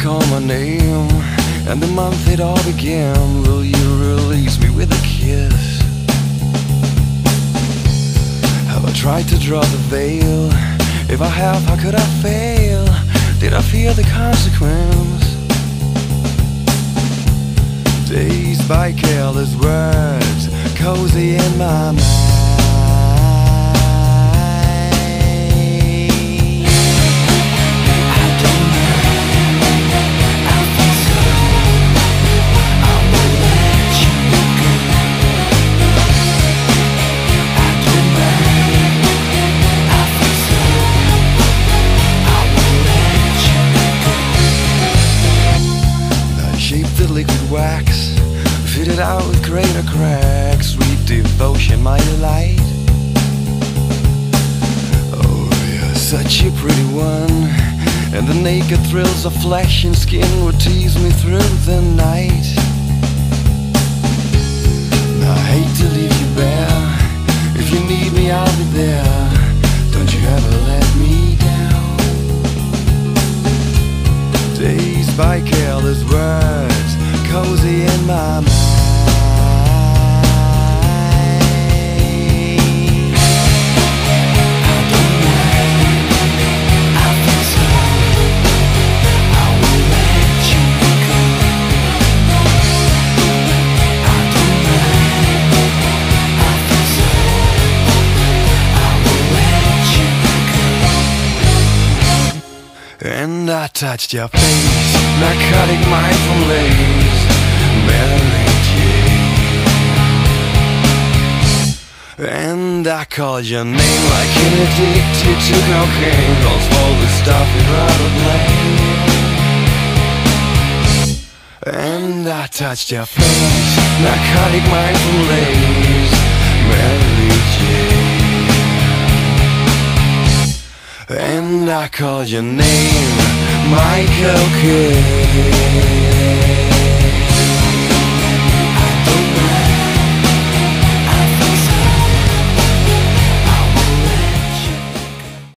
call my name, and the month it all began. Will you release me with a kiss? Have I tried to draw the veil? If I have, how could I fail? Did I fear the consequence? Dazed by careless words, cozy in my mind. Liquid wax, fitted out with greater cracks. Sweet devotion, my delight. Oh, you're such a pretty one, and the naked thrills of flesh and skin would tease me through the night. I hate to leave you bare. If you need me, I'll be there. Don't you ever let me down. Dazed by careless words, cozy in my mind. I don't mind, I feel so. I will let you go. I don't mind, I feel so. I will let you go. And I touched your face, narcotic mindful lace, Mary Jane. And I called your name like an addicted to cocaine. Calls all the stuff you'd rather play. And I touched your face, narcotic mindful lace, Mary Jane. And I called your name, Michael Kidd.